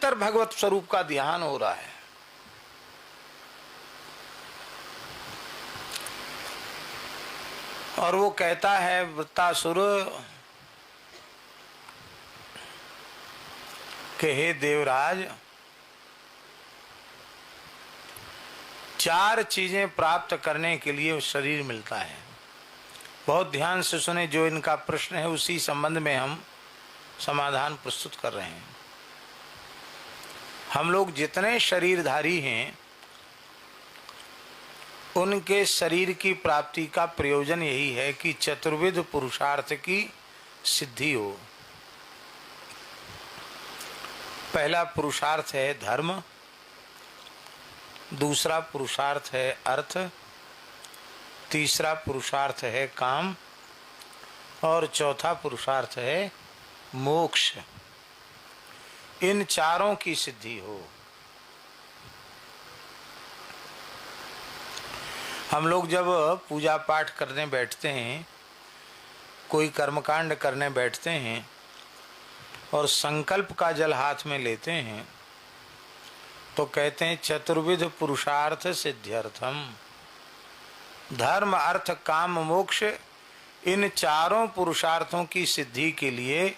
निरंतर भगवत स्वरूप का ध्यान हो रहा है। और वो कहता है वृत्तासुर कि हे देवराज, 4 चीजें प्राप्त करने के लिए शरीर मिलता है। बहुत ध्यान से सुने, जो इनका प्रश्न है उसी संबंध में हम समाधान प्रस्तुत कर रहे हैं। हम लोग जितने शरीरधारी हैं उनके शरीर की प्राप्ति का प्रयोजन यही है कि चतुर्विध पुरुषार्थ की सिद्धि हो। पहला पुरुषार्थ है धर्म, दूसरा पुरुषार्थ है अर्थ, तीसरा पुरुषार्थ है काम और चौथा पुरुषार्थ है मोक्ष। इन चारों की सिद्धि हो। हम लोग जब पूजा पाठ करने बैठते हैं, कोई कर्मकांड करने बैठते हैं और संकल्प का जल हाथ में लेते हैं तो कहते हैं चतुर्विध पुरुषार्थ सिद्ध्यर्थम। धर्म अर्थ काम मोक्ष, इन चारों पुरुषार्थों की सिद्धि के लिए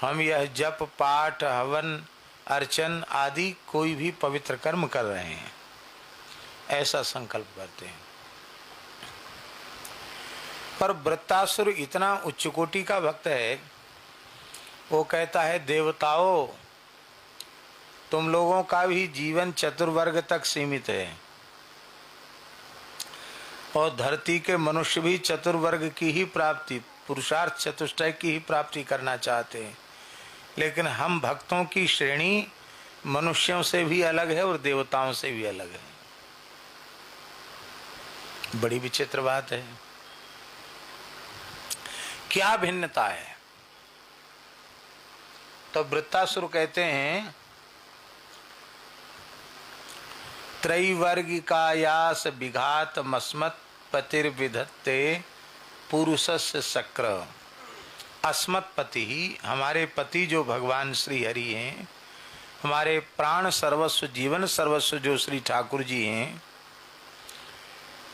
हम यह जप पाठ हवन अर्चन आदि कोई भी पवित्र कर्म कर रहे हैं, ऐसा संकल्प करते हैं। पर वृत्तासुर इतना उच्च कोटि का भक्त है, वो कहता है देवताओं, तुम लोगों का भी जीवन चतुर्वर्ग तक सीमित है और धरती के मनुष्य भी चतुर्वर्ग की ही प्राप्ति, पुरुषार्थ चतुष्टय की ही प्राप्ति करना चाहते हैं। लेकिन हम भक्तों की श्रेणी मनुष्यों से भी अलग है और देवताओं से भी अलग है। बड़ी विचित्र बात है। क्या भिन्नता है? तो वृत्तासुर कहते हैं त्रैवर्गिकायास विघात मस्मत् पतिर्विधत्ते पुरुषस्य शक्र। अस्मत् पति ही, हमारे पति जो भगवान श्री हरि हैं, हमारे प्राण सर्वस्व जीवन सर्वस्व जो श्री ठाकुर जी हैं,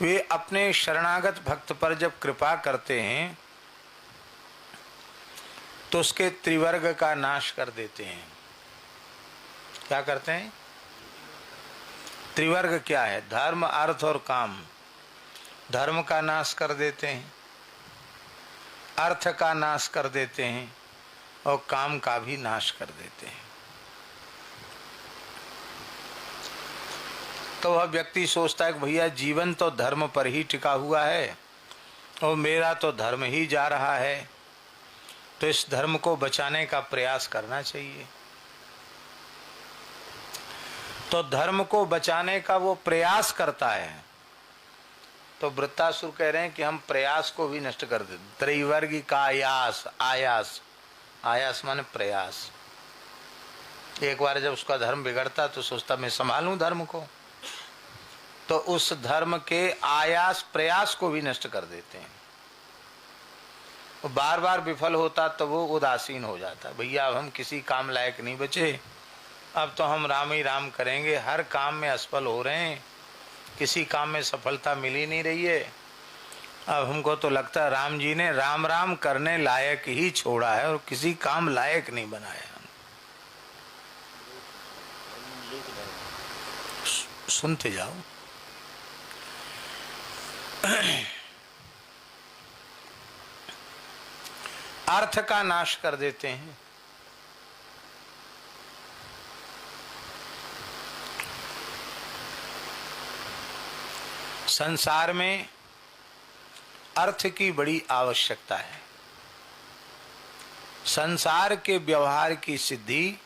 वे अपने शरणागत भक्त पर जब कृपा करते हैं तो उसके त्रिवर्ग का नाश कर देते हैं। क्या करते हैं? त्रिवर्ग क्या है? धर्म अर्थ और काम। धर्म का नाश कर देते हैं, अर्थ का नाश कर देते हैं और काम का भी नाश कर देते हैं। तो वह व्यक्ति सोचता है कि भैया जीवन तो धर्म पर ही टिका हुआ है और मेरा तो धर्म ही जा रहा है, तो इस धर्म को बचाने का प्रयास करना चाहिए। तो धर्म को बचाने का वो प्रयास करता है। तो वृत्तासुर कह रहे हैं कि हम प्रयास को भी नष्ट कर देते। त्रैवर्गी का आयास, आयास, आयास माने प्रयास। एक बार जब उसका धर्म बिगड़ता तो सोचता मैं संभालूं धर्म को, तो उस धर्म के आयास प्रयास को भी नष्ट कर देते हैं। बार बार विफल होता तो वो उदासीन हो जाता। भैया अब हम किसी काम लायक नहीं बचे, अब तो हम राम ही राम करेंगे। हर काम में असफल हो रहे हैं, किसी काम में सफलता मिल ही नहीं रही है। अब हमको तो लगता है राम जी ने राम राम करने लायक ही छोड़ा है और किसी काम लायक नहीं बनाया। सुनते जाओ। अर्थ का नाश कर देते हैं। संसार में अर्थ की बड़ी आवश्यकता है। संसार के व्यवहार की सिद्धि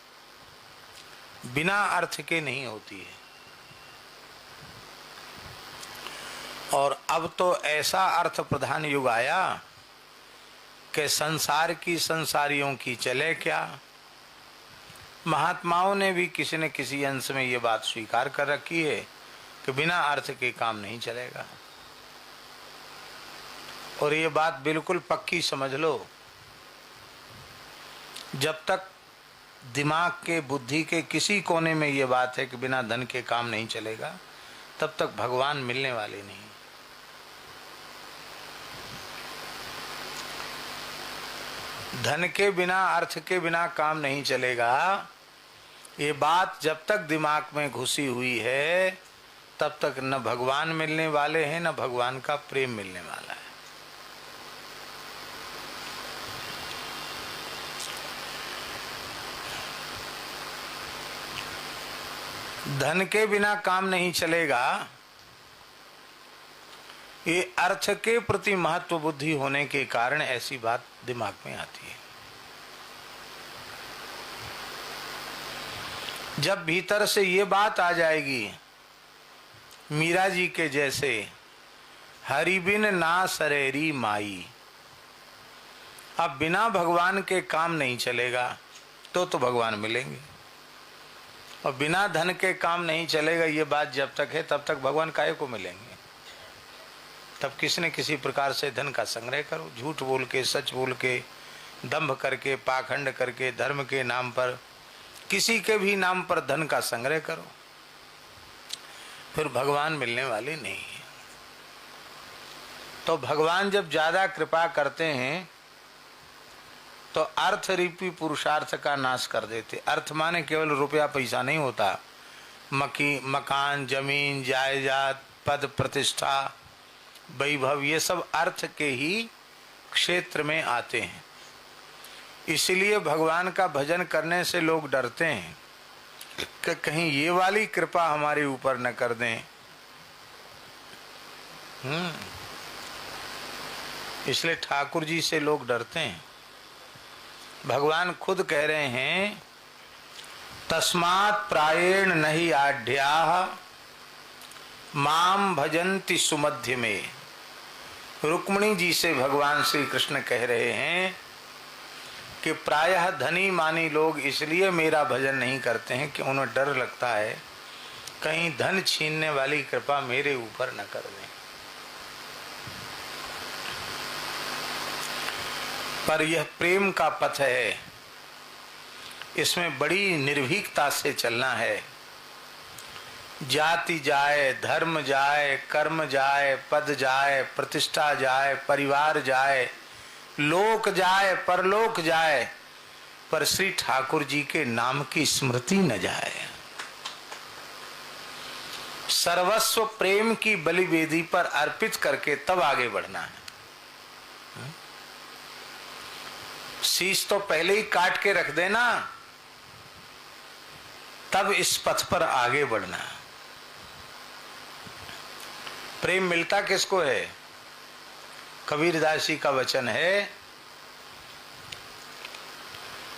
बिना अर्थ के नहीं होती है। और अब तो ऐसा अर्थ प्रधान युग आया कि संसार की संसारियों की चले क्या। महात्माओं ने भी किसी न किसी अंश में ये बात स्वीकार कर रखी है कि बिना अर्थ के काम नहीं चलेगा। और ये बात बिल्कुल पक्की समझ लो, जब तक दिमाग के, बुद्धि के किसी कोने में ये बात है कि बिना धन के काम नहीं चलेगा, तब तक भगवान मिलने वाले नहीं। धन के बिना, अर्थ के बिना काम नहीं चलेगा, ये बात जब तक दिमाग में घुसी हुई है तब तक न भगवान मिलने वाले हैं, न भगवान का प्रेम मिलने वाला है। धन के बिना काम नहीं चलेगा, ये अर्थ के प्रति महत्व बुद्धि होने के कारण ऐसी बात दिमाग में आती है। जब भीतर से ये बात आ जाएगी, मीरा जी के जैसे, हरि बिन ना सरेरी माई, अब बिना भगवान के काम नहीं चलेगा तो भगवान मिलेंगे, और बिना धन के काम नहीं चलेगा, ये बात जब तक है तब तक भगवान काहे को मिलेंगे। तब किसी न किसी प्रकार से धन का संग्रह करो, झूठ बोल के, सच बोल के, दंभ करके, पाखंड करके, धर्म के नाम पर, किसी के भी नाम पर धन का संग्रह करो, फिर भगवान मिलने वाले नहीं है। तो भगवान जब ज्यादा कृपा करते हैं तो अर्थ रूपी पुरुषार्थ का नाश कर देते। अर्थ माने केवल रुपया पैसा नहीं होता, मकान, जमीन, जायदाद, पद, प्रतिष्ठा, वैभव, ये सब अर्थ के ही क्षेत्र में आते हैं। इसलिए भगवान का भजन करने से लोग डरते हैं कि कहीं ये वाली कृपा हमारे ऊपर न कर दें। इसलिए ठाकुर जी से लोग डरते हैं। भगवान खुद कह रहे हैं, तस्मात् प्रायेण नहीं आढ्याः माम भजन्ति सुमध्य में। रुक्मिणी जी से भगवान श्री कृष्ण कह रहे हैं कि प्रायः धनी मानी लोग इसलिए मेरा भजन नहीं करते हैं कि उन्हें डर लगता है कहीं धन छीनने वाली कृपा मेरे ऊपर न कर दें। पर यह प्रेम का पथ है, इसमें बड़ी निर्भीकता से चलना है। जाति जाए, धर्म जाए, कर्म जाए, पद जाए, प्रतिष्ठा जाए, परिवार जाए, लोक जाए, परलोक जाए, पर श्री ठाकुर जी के नाम की स्मृति न जाए। सर्वस्व प्रेम की बलिवेदी पर अर्पित करके तब आगे बढ़ना है। शीश तो पहले ही काट के रख देना, तब इस पथ पर आगे बढ़ना। प्रेम मिलता किसको है? कबीरदास जी का वचन है,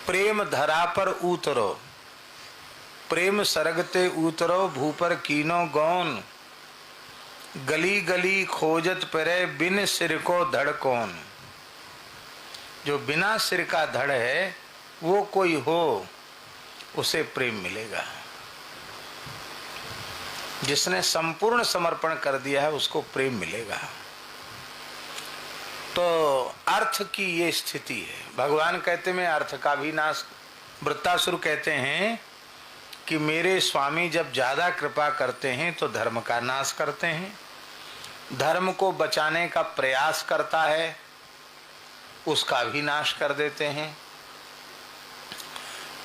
प्रेम धरा पर उतरो, प्रेम सरगते उतरो, भूपर कीनो गौन, गली गली खोजत परे, बिन सिर को धड़ कौन। जो बिना सिर का धड़ है वो कोई हो, उसे प्रेम मिलेगा। जिसने संपूर्ण समर्पण कर दिया है उसको प्रेम मिलेगा। तो अर्थ की ये स्थिति है। भगवान कहते मैं अर्थ का भी नाश, वृत्तासुर कहते हैं कि मेरे स्वामी जब ज्यादा कृपा करते हैं तो धर्म का नाश करते हैं, धर्म को बचाने का प्रयास करता है उसका भी नाश कर देते हैं,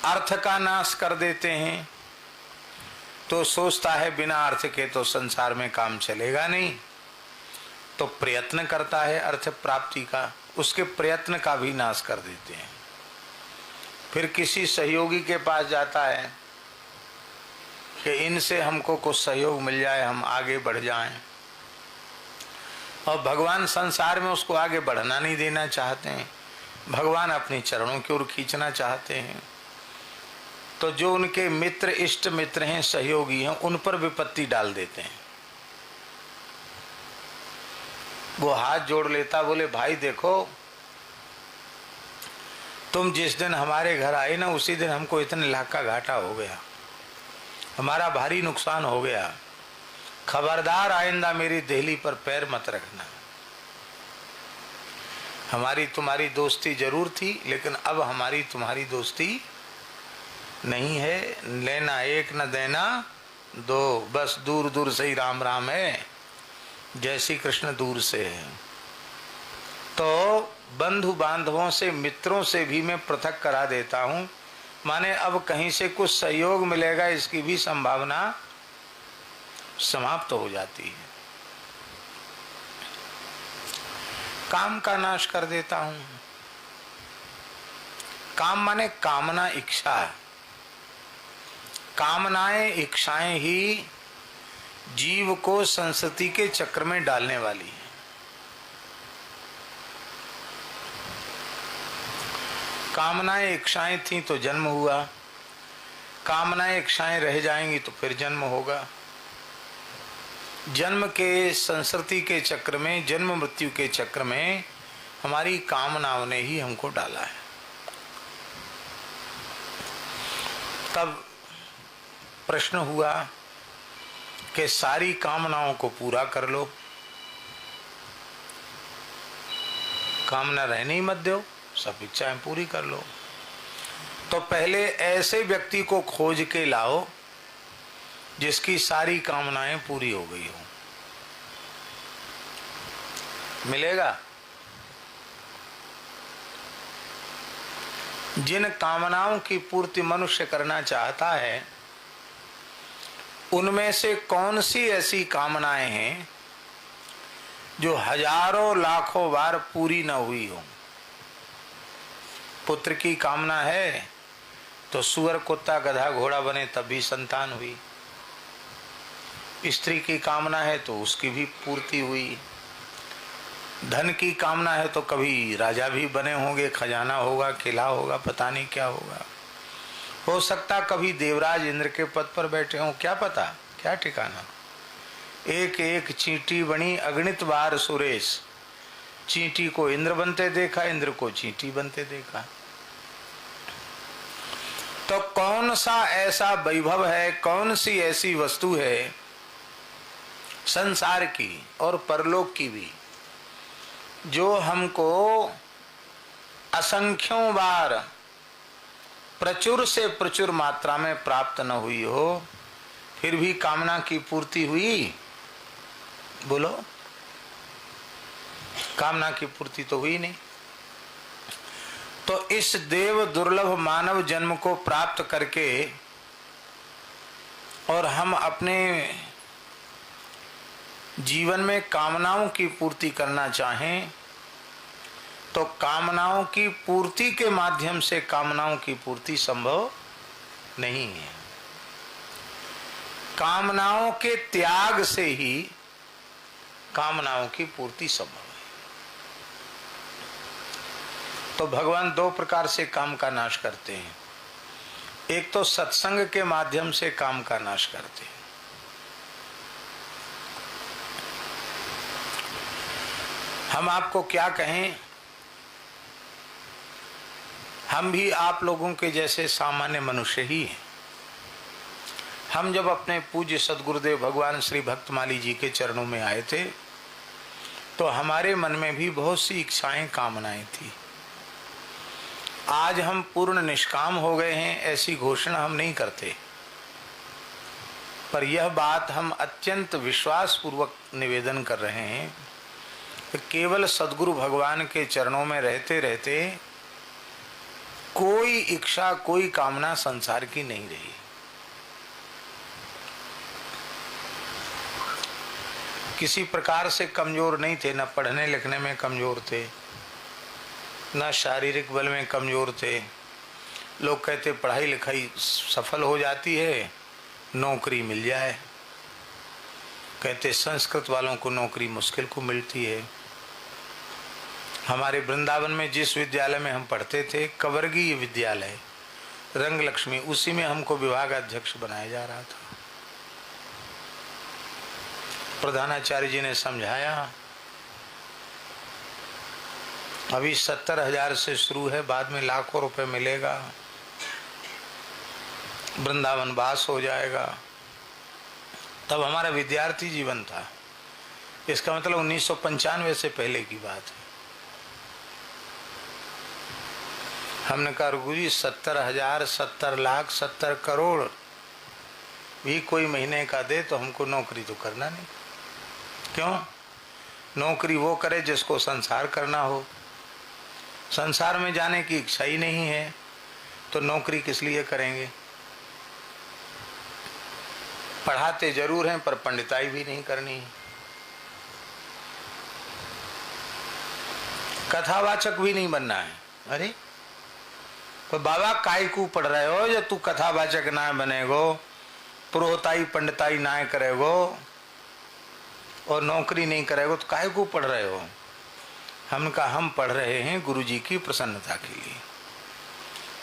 अर्थ का नाश कर देते हैं। तो सोचता है बिना अर्थ के तो संसार में काम चलेगा नहीं, तो प्रयत्न करता है अर्थ प्राप्ति का, उसके प्रयत्न का भी नाश कर देते हैं। फिर किसी सहयोगी के पास जाता है कि इनसे हमको कुछ सहयोग मिल जाए, हम आगे बढ़ जाएं, और भगवान संसार में उसको आगे बढ़ना नहीं देना चाहते हैं, भगवान अपने चरणों की ओर खींचना चाहते हैं। तो जो उनके मित्र, इष्ट मित्र हैं, सहयोगी हैं, उन पर विपत्ति डाल देते हैं। वो हाथ जोड़ लेता, बोले भाई देखो, तुम जिस दिन हमारे घर आए ना उसी दिन हमको इतने लाख का घाटा हो गया, हमारा भारी नुकसान हो गया, खबरदार आइंदा मेरी देहली पर पैर मत रखना। हमारी तुम्हारी दोस्ती जरूर थी, लेकिन अब हमारी तुम्हारी दोस्ती नहीं है। लेना एक न देना दो, बस दूर दूर से ही राम राम है, जय श्री कृष्ण दूर से है। तो बंधु बांधवों से, मित्रों से भी मैं पृथक करा देता हूं। माने अब कहीं से कुछ सहयोग मिलेगा इसकी भी संभावना समाप्त हो जाती है। काम का नाश कर देता हूं। काम माने कामना, इच्छा। कामनाएं, इच्छाएं ही जीव को संस्कृति के चक्र में डालने वाली है। कामनाएं, इच्छाएं थी तो जन्म हुआ, कामनाएं, इच्छाएं रह जाएंगी तो फिर जन्म होगा। जन्म के, संस्कृति के चक्र में, जन्म मृत्यु के चक्र में हमारी कामनाओं ने ही हमको डाला है। तब प्रश्न हुआ कि सारी कामनाओं को पूरा कर लो, कामना रहने ही मत दो, सब इच्छाएं पूरी कर लो। तो पहले ऐसे व्यक्ति को खोज के लाओ जिसकी सारी कामनाएं पूरी हो गई हो। मिलेगा? जिन कामनाओं की पूर्ति मनुष्य करना चाहता है उनमें से कौन सी ऐसी कामनाएं हैं जो हजारों लाखों बार पूरी न हुई हो? पुत्र की कामना है तो सुअर, कुत्ता, गधा, घोड़ा बने तब भी संतान हुई। स्त्री की कामना है तो उसकी भी पूर्ति हुई। धन की कामना है तो कभी राजा भी बने होंगे, खजाना होगा, किला होगा, पता नहीं क्या होगा। हो सकता कभी देवराज इंद्र के पद पर बैठे हों, क्या पता, क्या ठिकाना। एक एक चींटी बनी अगणित बार सुरेश। चींटी को इंद्र बनते देखा, इंद्र को चींटी बनते देखा। तो कौन सा ऐसा वैभव है, कौन सी ऐसी वस्तु है संसार की और परलोक की भी जो हमको असंख्यों बार प्रचुर से प्रचुर मात्रा में प्राप्त न हुई हो, फिर भी कामना की पूर्ति हुई? बोलो, कामना की पूर्ति तो हुई नहीं। तो इस देव दुर्लभ मानव जन्म को प्राप्त करके और हम अपने जीवन में कामनाओं की पूर्ति करना चाहें तो कामनाओं की पूर्ति के माध्यम से कामनाओं की पूर्ति संभव नहीं है। कामनाओं के त्याग से ही कामनाओं की पूर्ति संभव है। तो भगवान दो प्रकार से काम का नाश करते हैं। एक तो सत्संग के माध्यम से काम का नाश करते हैं। हम आपको क्या कहें, हम भी आप लोगों के जैसे सामान्य मनुष्य ही हैं। हम जब अपने पूज्य सदगुरुदेव भगवान श्री भक्तमाली जी के चरणों में आए थे तो हमारे मन में भी बहुत सी इच्छाएं, कामनाएं थी। आज हम पूर्ण निष्काम हो गए हैं ऐसी घोषणा हम नहीं करते, पर यह बात हम अत्यंत विश्वास पूर्वक निवेदन कर रहे हैं कि केवल सदगुरु भगवान के चरणों में रहते रहते कोई इच्छा, कोई कामना संसार की नहीं रही। किसी प्रकार से कमजोर नहीं थे, न पढ़ने लिखने में कमजोर थे, न शारीरिक बल में कमजोर थे। लोग कहते पढ़ाई लिखाई सफल हो जाती है, नौकरी मिल जाए। कहते संस्कृत वालों को नौकरी मुश्किल को मिलती है। हमारे वृंदावन में जिस विद्यालय में हम पढ़ते थे, कवर्गीय विद्यालय रंग लक्ष्मी, उसी में हमको विभाग अध्यक्ष बनाया जा रहा था। प्रधानाचार्य जी ने समझाया अभी 70,000 से शुरू है, बाद में लाखों रुपए मिलेगा, वृंदावन वास हो जाएगा। तब हमारा विद्यार्थी जीवन था, इसका मतलब 1995 से पहले की बात है। हमने कहा गुरुजी 70,000, 70 लाख, 70 करोड़ भी कोई महीने का दे तो हमको नौकरी तो करना नहीं। क्यों? नौकरी वो करे जिसको संसार करना हो। संसार में जाने की इच्छा ही नहीं है तो नौकरी किस लिए करेंगे? पढ़ाते जरूर हैं पर पंडिताई भी नहीं करनी है। कथावाचक भी नहीं बनना है। अरे तो बाबा काय को पढ़ रहे हो जो तू कथावाचक ना बनेगो, पुरोहिताई पंडिताई ना करेगो और नौकरी नहीं करेगो तो काय को पढ़ रहे हो? हम कहा हम पढ़ रहे हैं गुरु जी की प्रसन्नता के लिए।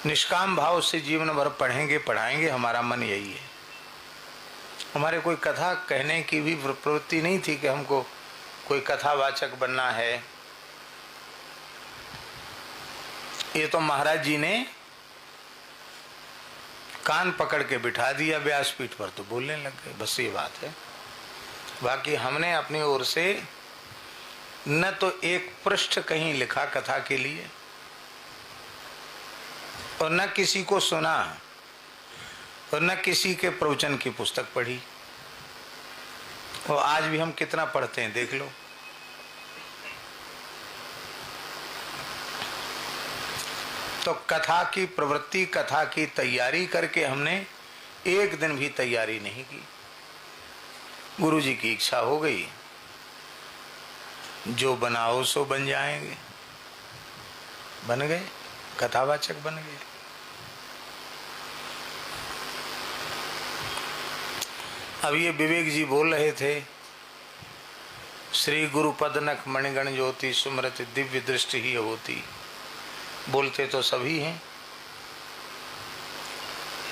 निष्काम भाव से जीवन भर पढ़ेंगे पढ़ाएंगे, हमारा मन यही है। हमारे कोई कथा कहने की भी प्रवृत्ति नहीं थी कि हमको कोई कथावाचक बनना है। ये तो महाराज जी ने कान पकड़ के बिठा दिया व्यासपीठ पर तो बोलने लग गए, बस ये बात है। बाकी हमने अपनी ओर से न तो एक पृष्ठ कहीं लिखा कथा के लिए और न किसी को सुना और न किसी के प्रवचन की पुस्तक पढ़ी। और आज भी हम कितना पढ़ते हैं देख लो। तो कथा की प्रवृत्ति, कथा की तैयारी करके हमने एक दिन भी तैयारी नहीं की। गुरु जी की इच्छा हो गई, जो बनाओ सो बन जाएंगे। बन गए, कथावाचक बन गए। अब ये विवेक जी बोल रहे थे, श्री गुरु पदनख मणिगण ज्योति सुमरत दिव्य दृष्टि ही होती। बोलते तो सभी हैं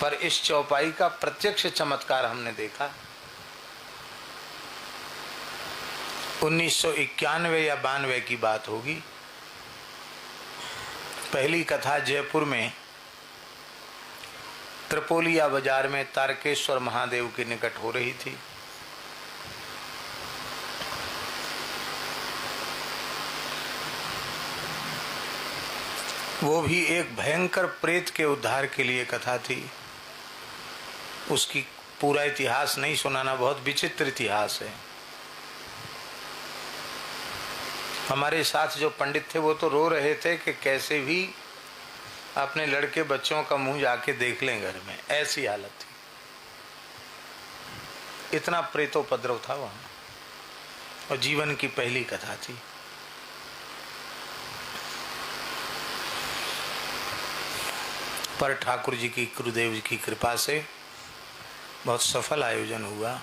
पर इस चौपाई का प्रत्यक्ष चमत्कार हमने देखा। 1991 या 92 की बात होगी। पहली कथा जयपुर में त्रिपोलिया बाजार में तारकेश्वर महादेव के निकट हो रही थी। वो भी एक भयंकर प्रेत के उद्धार के लिए कथा थी। उसकी पूरा इतिहास नहीं सुनाना, बहुत विचित्र इतिहास है। हमारे साथ जो पंडित थे वो तो रो रहे थे कि कैसे भी अपने लड़के बच्चों का मुंह जाके देख लें घर में, ऐसी हालत थी। इतना प्रेतोपद्रव था वहां और जीवन की पहली कथा थी। पर ठाकुर जी की, गुरुदेव जी की कृपा से बहुत सफल आयोजन हुआ।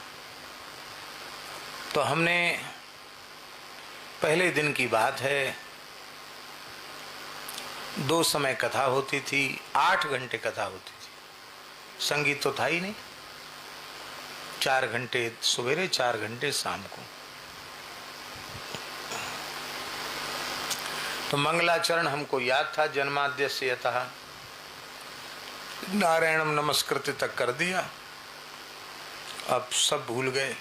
तो हमने, पहले दिन की बात है, 2 समय कथा होती थी, 8 घंटे कथा होती थी। संगीत तो था ही नहीं। 4 घंटे सवेरे, 4 घंटे शाम को। तो मंगलाचरण हमको याद था, जन्माद्यस्य यतः नारायणम नमस्कृत्य तक कर दिया। अब सब भूल गए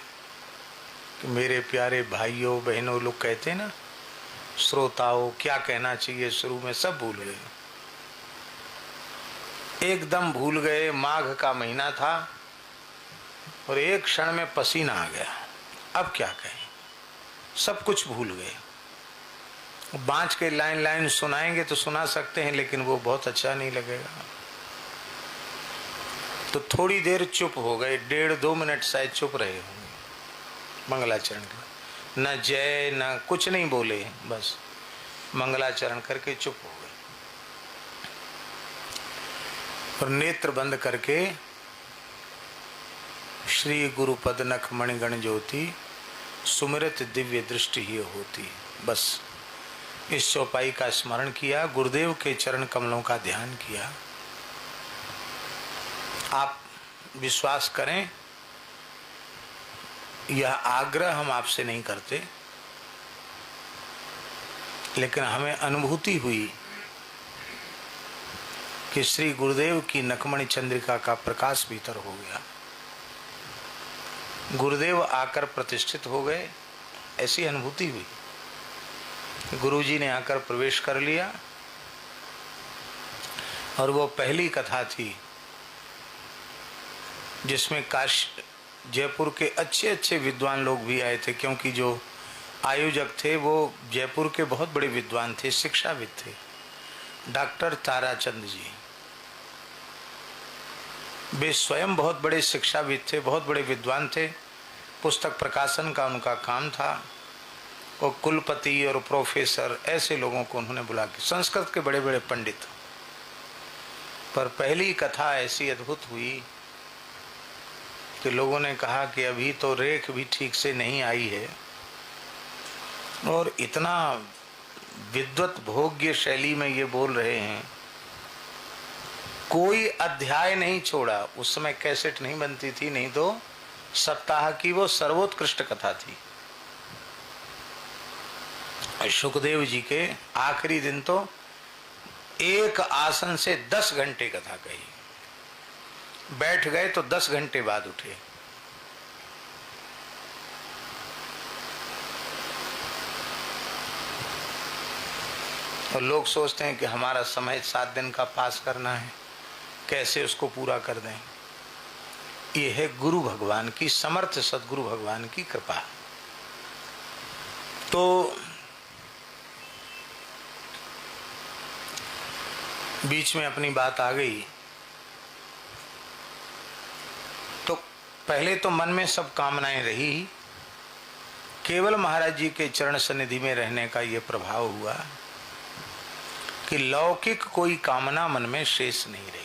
कि मेरे प्यारे भाइयों बहनों, लोग कहते ना श्रोताओं, क्या कहना चाहिए शुरू में, सब भूल गए, एकदम भूल गए। माघ का महीना था और एक क्षण में पसीना आ गया। अब क्या कहें, सब कुछ भूल गए। बाँच के लाइन लाइन सुनाएंगे तो सुना सकते हैं, लेकिन वो बहुत अच्छा नहीं लगेगा। तो थोड़ी देर चुप हो गए, 1.5-2 मिनट शायद चुप रहे होंगे मंगलाचरण के। न जय न कुछ नहीं बोले, बस मंगलाचरण करके चुप हो गए और नेत्र बंद करके श्री गुरु पद नख मणिगण ज्योति सुमिरत दिव्य दृष्टि ही होती। बस इस चौपाई का स्मरण किया, गुरुदेव के चरण कमलों का ध्यान किया। आप विश्वास करें, यह आग्रह हम आपसे नहीं करते, लेकिन हमें अनुभूति हुई कि श्री गुरुदेव की नखमणि चंद्रिका का प्रकाश भीतर हो गया। गुरुदेव आकर प्रतिष्ठित हो गए, ऐसी अनुभूति हुई। गुरुजी ने आकर प्रवेश कर लिया और वो पहली कथा थी जिसमें जयपुर के अच्छे अच्छे विद्वान लोग भी आए थे, क्योंकि जो आयोजक थे वो जयपुर के बहुत बड़े विद्वान थे, शिक्षाविद थे, डॉक्टर ताराचंद जी। वे स्वयं बहुत बड़े शिक्षाविद थे, बहुत बड़े विद्वान थे। पुस्तक प्रकाशन का उनका काम था। और कुलपति और प्रोफेसर ऐसे लोगों को उन्होंने बुला के, संस्कृत के बड़े बड़े पंडित। पर पहली कथा ऐसी अद्भुत हुई कि लोगों ने कहा कि अभी तो रेख भी ठीक से नहीं आई है, और इतना विद्वत भोग्य शैली में ये बोल रहे हैं। कोई अध्याय नहीं छोड़ा। उस समय कैसेट नहीं बनती थी, नहीं तो सप्ताह की वो सर्वोत्कृष्ट कथा थी। सुखदेव जी के आखिरी दिन तो एक आसन से 10 घंटे कथा कही। बैठ गए तो 10 घंटे बाद उठे। और लोग सोचते हैं कि हमारा समय 7 दिन का पास करना है, कैसे उसको पूरा कर दें। ये है गुरु भगवान की, समर्थ सदगुरु भगवान की कृपा। तो बीच में अपनी बात आ गई, तो पहले तो मन में सब कामनाएं रही, केवल महाराज जी के चरण सन्निधि में रहने का ये प्रभाव हुआ कि लौकिक कोई कामना मन में शेष नहीं रही।